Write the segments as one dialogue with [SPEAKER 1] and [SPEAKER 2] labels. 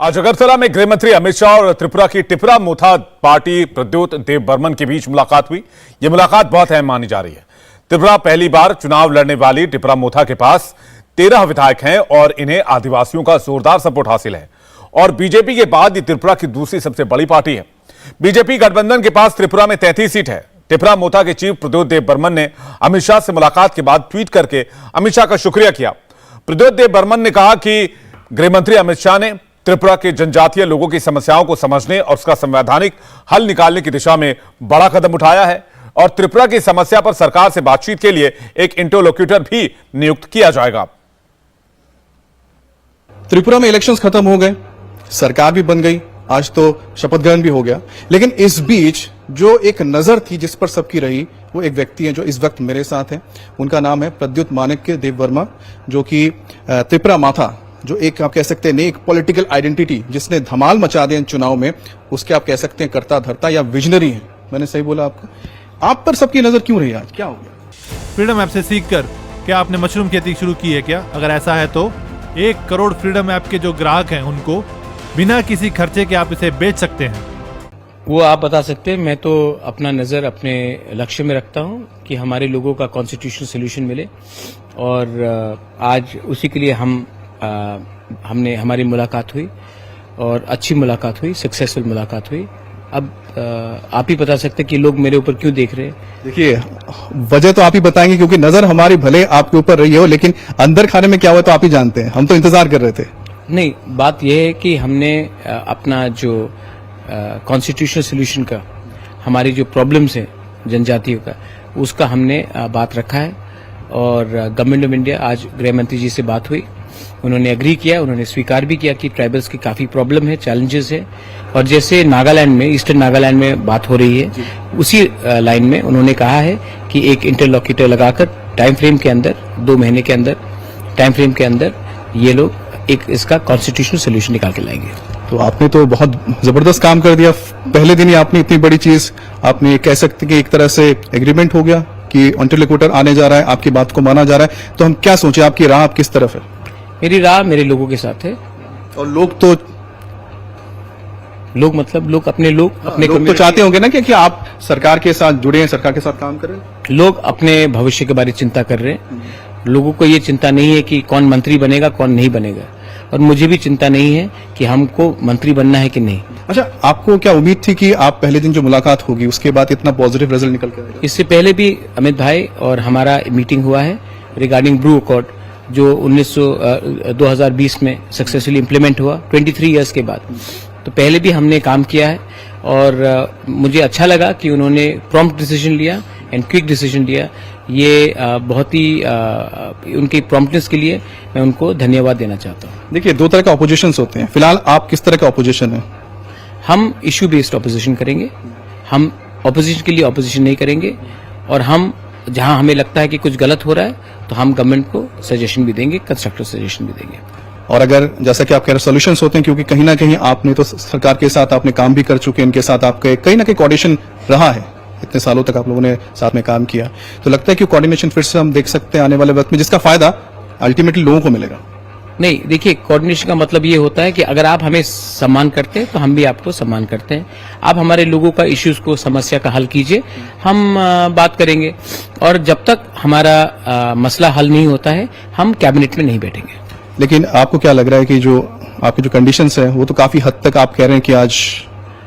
[SPEAKER 1] आज अगरतला में गृह मंत्री अमित शाह और त्रिपुरा की टिपरा मोथा पार्टी प्रद्योत देव बर्मन के बीच मुलाकात हुई। यह मुलाकात बहुत अहम मानी जा रही है। त्रिपुरा पहली बार चुनाव लड़ने वाली टिपरा मोथा के पास 13 विधायक हैं और इन्हें आदिवासियों का जोरदार सपोर्ट हासिल है और बीजेपी के बाद ये त्रिपुरा की दूसरी सबसे बड़ी पार्टी है। बीजेपी गठबंधन के पास त्रिपुरा में 33 सीट है। टिपरा मोथा के चीफ प्रद्योत देव बर्मन ने अमित शाह से मुलाकात के बाद ट्वीट करके अमित शाह का शुक्रिया किया। प्रद्योत देव बर्मन ने कहा कि गृहमंत्री अमित शाह ने त्रिपुरा के जनजातीय लोगों की समस्याओं को समझने और उसका संवैधानिक हल निकालने की दिशा में बड़ा कदम उठाया है और त्रिपुरा की समस्या पर सरकार से बातचीत के लिए एक इंटरलोक्यूटर भी नियुक्त किया जाएगा।
[SPEAKER 2] त्रिपुरा में इलेक्शंस खत्म हो गए, सरकार भी बन गई, आज तो शपथ ग्रहण भी हो गया, लेकिन इस बीच जो एक नजर थी जिस पर सबकी रही वो एक व्यक्ति है जो इस वक्त मेरे साथ है। उनका नाम है प्रद्युत माणिक्य देव वर्मा, जो कि त्रिपुरा माथा, जो एक आप कह सकते हैं एक पॉलिटिकल आइडेंटिटी जिसने धमाल मचा दिया चुनाव में, उसके आप कह सकते हैं कर्ता धर्ता या विजनरी है। मैंने सही बोला आपको? आप पर सबकी नजर क्यों रही आज, क्या हो गया?
[SPEAKER 3] फ्रीडम ऐप से सीखकर क्या आपने मशरूम खेती शुरू की है क्या? अगर ऐसा है तो 1 करोड़ फ्रीडम ऐप के जो ग्राहक हैं उनको बिना किसी खर्चे के आप इसे बेच सकते हैं।
[SPEAKER 4] वो आप बता सकते हैं। मैं तो अपना नजर अपने लक्ष्य में रखता हूं कि हमारे लोगों का कॉन्स्टिट्यूशनल सोल्यूशन मिले और आज उसी के लिए हमने हमारी मुलाकात हुई और अच्छी मुलाकात हुई, सक्सेसफुल मुलाकात हुई। अब आप ही बता सकते हैं कि लोग मेरे ऊपर क्यों देख रहे हैं।
[SPEAKER 2] देखिए, वजह तो आप ही बताएंगे क्योंकि नजर हमारी भले आपके ऊपर रही हो, लेकिन अंदर खाने में क्या हुआ तो आप ही जानते हैं। हम तो इंतजार कर रहे थे।
[SPEAKER 4] नहीं, बात यह है कि हमने अपना जो कॉन्स्टिट्यूशनल सोल्यूशन का, हमारी जो प्रॉब्लम्स है जनजातियों का, उसका हमने बात रखा है और गवर्नमेंट ऑफ इंडिया, आज गृह मंत्री जी से बात हुई, उन्होंने एग्री किया, उन्होंने स्वीकार भी किया कि ट्राइबल्स की काफी प्रॉब्लम है, चैलेंजेस है। और जैसे नागालैंड में, ईस्टर्न नागालैंड में बात हो रही है, उसी लाइन में उन्होंने कहा है कि एक इंटरलॉक्यूटर लगाकर टाइम फ्रेम के अंदर, 2 महीने के अंदर टाइम फ्रेम के अंदर ये लोग एक इसका कॉन्स्टिट्यूशनल सोल्यूशन निकाल के लाएंगे।
[SPEAKER 2] तो आपने तो बहुत जबरदस्त काम कर दिया। पहले दिन ही आपने इतनी बड़ी चीज, आपने कह सकते कि एक तरह से एग्रीमेंट हो गया कि इंटरलॉक्यूटर आने जा रहा है, आपकी बात को माना जा रहा है। तो हम क्या सोचे, आपकी राह आप किस तरफ है?
[SPEAKER 4] मेरी राह मेरे लोगों के साथ है।
[SPEAKER 2] और लोग तो
[SPEAKER 4] लोग अपने
[SPEAKER 2] लोग तो चाहते होंगे ना कि आप सरकार के साथ जुड़े हैं, सरकार के साथ काम करें।
[SPEAKER 4] लोग अपने भविष्य के बारे में चिंता कर रहे हैं। लोगों को ये चिंता नहीं है कि कौन मंत्री बनेगा, कौन नहीं बनेगा, और मुझे भी चिंता नहीं है कि हमको मंत्री बनना है कि नहीं।
[SPEAKER 2] अच्छा, आपको क्या उम्मीद थी कि आप पहले दिन जो मुलाकात होगी उसके बाद इतना पॉजिटिव रिजल्ट निकल के आएगा?
[SPEAKER 4] इससे पहले भी अमित भाई और हमारा मीटिंग हुआ है रिगार्डिंग ब्रू अकॉर्ड, जो 2020 में सक्सेसफुली इम्प्लीमेंट हुआ 23 इयर्स के बाद। तो पहले भी हमने काम किया है और मुझे अच्छा लगा कि उन्होंने प्रॉम्प्ट डिसीजन लिया एंड क्विक डिसीजन लिया। ये बहुत ही उनकी प्रॉम्प्टनेस के लिए मैं उनको धन्यवाद देना चाहता हूँ।
[SPEAKER 2] देखिए, 2 तरह के ऑपोजिशंस होते हैं। फिलहाल आप किस तरह का ऑपोजिशन है?
[SPEAKER 4] हम इश्यू बेस्ड ऑपोजिशन करेंगे। हम ऑपोजिशन के लिए ऑपोजिशन नहीं करेंगे और हम जहां हमें लगता है कि कुछ गलत हो रहा है तो हम गवर्नमेंट को सजेशन भी देंगे, कंस्ट्रक्टिव सजेशन भी देंगे।
[SPEAKER 2] और अगर जैसा कि आप कह रहे सॉल्यूशंस होते हैं, क्योंकि कहीं ना कहीं आपने तो सरकार के साथ आपने काम भी कर चुके हैं, इनके साथ आपके कहीं ना कहीं कोऑर्डिनेशन रहा है, इतने सालों तक आप लोगों ने साथ में काम किया, तो लगता है कि कोऑर्डिनेशन फिर से हम देख सकते हैं आने वाले वक्त में, जिसका फायदा अल्टीमेटली लोगों को मिलेगा।
[SPEAKER 4] नहीं, देखिए, कोऑर्डिनेशन का मतलब ये होता है कि अगर आप हमें सम्मान करते हैं तो हम भी आपको सम्मान करते हैं। आप हमारे लोगों का इश्यूज को, समस्या का हल कीजिए, हम बात करेंगे। और जब तक हमारा मसला हल नहीं होता है हम कैबिनेट में नहीं बैठेंगे।
[SPEAKER 2] लेकिन आपको क्या लग रहा है कि जो आपकी जो कंडीशंस है वो तो काफी हद तक आप कह रहे हैं कि आज,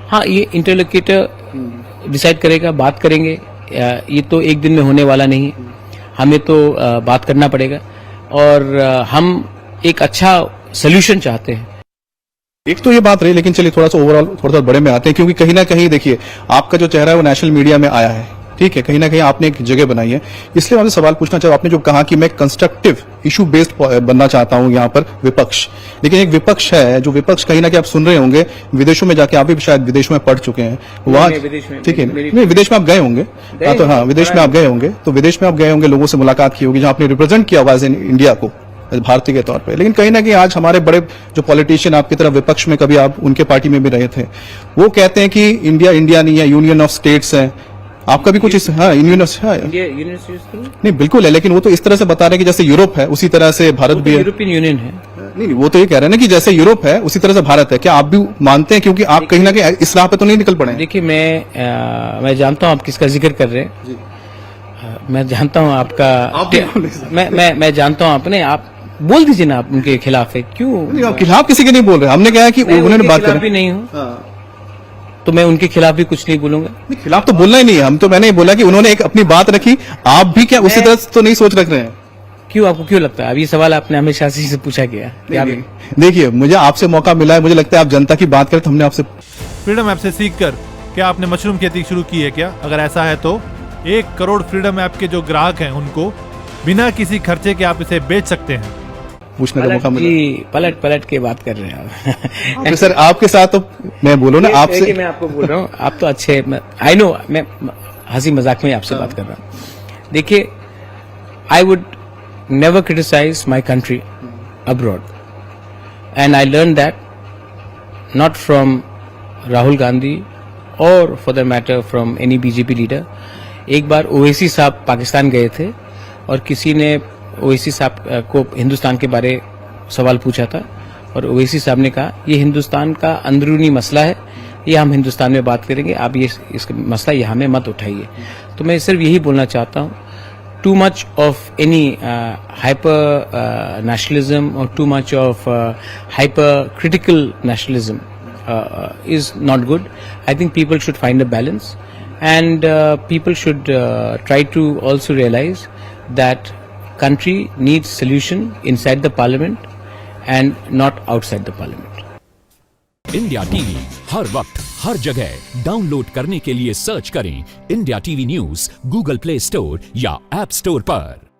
[SPEAKER 4] हाँ, ये इंटरलोक्यूटर डिसाइड करेगा, बात करेंगे। ये तो एक दिन में होने वाला नहीं है, हमें तो बात करना पड़ेगा और हम एक अच्छा सोल्यूशन चाहते हैं।
[SPEAKER 2] एक तो ये बात रही, लेकिन चलिए थोड़ा सा ओवरऑल थोड़ा सा बड़े में आते हैं, क्योंकि कहीं ना कहीं देखिए आपका जो चेहरा है वो नेशनल मीडिया में आया है, ठीक है, कहीं ना कहीं आपने एक जगह बनाई है। इसलिए मैं सवाल पूछना चाहूँ, आपने जो कहा कि मैं कंस्ट्रक्टिव इशू बेस्ड बनना चाहता हूं यहाँ पर विपक्ष, लेकिन एक विपक्ष है जो विपक्ष कहीं ना कहीं आप सुन रहे होंगे विदेशों में जाके, आप भी शायद विदेशों में पढ़ चुके हैं वहां, ठीक है, नहीं विदेश में आप गए होंगे, तो हाँ विदेश में आप गए होंगे, तो विदेश में आप गए होंगे, लोगों से मुलाकात की होगी, जहां आपने रिप्रेजेंट किया हुआ है इंडिया को भारतीय के तौर पे। लेकिन कहीं ना कहीं आज हमारे बड़े जो पॉलिटिशियन आपकी तरह विपक्ष में, कभी आप उनके पार्टी में भी रहे थे, वो कहते हैं कि इंडिया इंडिया नहीं है, यूनियन ऑफ स्टेट्स है। आपका भी कुछ इस, हाँ, नहीं बिल्कुल है, लेकिन वो तो इस तरह से बता रहे हैं कि जैसे यूरोप है उसी तरह से भारत भी है।
[SPEAKER 4] यूरोपियन यूनियन है,
[SPEAKER 2] नहीं वो तो ये कह रहे हैं ना कि जैसे यूरोप है उसी तरह से भारत है, क्या आप भी मानते हैं? क्योंकि आप कहीं ना कहीं इस राह पे तो नहीं निकल पड़े हैं।
[SPEAKER 4] देखिए मैं जानता हूं आप किसका जिक्र कर रहे हैं। मैं जानता हूं आपका मैं जानता हूं आपने आप बोल दीजिए ना, आप उनके खिलाफ है क्यों?
[SPEAKER 2] नहीं, आप खिलाफ किसी के नहीं बोल रहे, हमने कहा है कि
[SPEAKER 4] मैं
[SPEAKER 2] उन्होंने
[SPEAKER 4] उनके
[SPEAKER 2] बात
[SPEAKER 4] खिलाफ
[SPEAKER 2] करी।
[SPEAKER 4] भी नहीं हूं, तो मैं उनके खिलाफ भी कुछ नहीं बोलूंगा।
[SPEAKER 2] नहीं, खिलाफ तो बोलना ही नहीं है, हम तो मैंने ये बोला कि उन्होंने एक अपनी बात रखी, आप भी क्या उसी तरह तो नहीं सोच रख रहे हैं?
[SPEAKER 4] क्यों, आपको क्यों लगता है? अब ये सवाल आपने हमेशा से पूछा गया क्या?
[SPEAKER 2] देखिए मुझे आपसे मौका मिला है, मुझे लगता है आप जनता की बात करें तो हमने आपसे
[SPEAKER 3] फ्रीडम ऐप से सीखकर क्या आपने मशरूम खेती शुरू की है क्या? अगर ऐसा है तो 1 करोड़ फ्रीडम ऐप के जो ग्राहक हैं उनको बिना किसी खर्चे के आप इसे बेच सकते हैं।
[SPEAKER 2] पूछने का मौका मिला।
[SPEAKER 4] जी पलट के बात कर रहे हैं आप।
[SPEAKER 2] तो सर आपके साथ तो मैं बोलूं ना आपसे,
[SPEAKER 4] मैं आपको बोल रहा हूँ, आप तो अच्छे, आई नो, मैं हंसी मजाक में आपसे बात कर रहा हूँ। देखिए, I would never criticise my country abroad, and I learn that not from Rahul Gandhi और for the matter from any BJP leader. एक बार ओवैसी साहब पाकिस्तान गए थे और किसी ने ओवैसी साहब को हिंदुस्तान के बारे सवाल पूछा था और ओवैसी साहब ने कहा ये हिंदुस्तान का अंदरूनी मसला है, ये हम हिंदुस्तान में बात करेंगे, आप ये इसका मसला यहाँ में मत उठाइए। तो मैं सिर्फ यही बोलना चाहता हूँ, too much of any hyper nationalism और too much of hyper critical nationalism is not good. I think people should find a balance, and people should try to also realize that country needs solution inside the parliament and not outside the parliament.
[SPEAKER 5] India TV हर वक्त हर जगह download करने के लिए search करें India TV news Google Play Store या app store पर।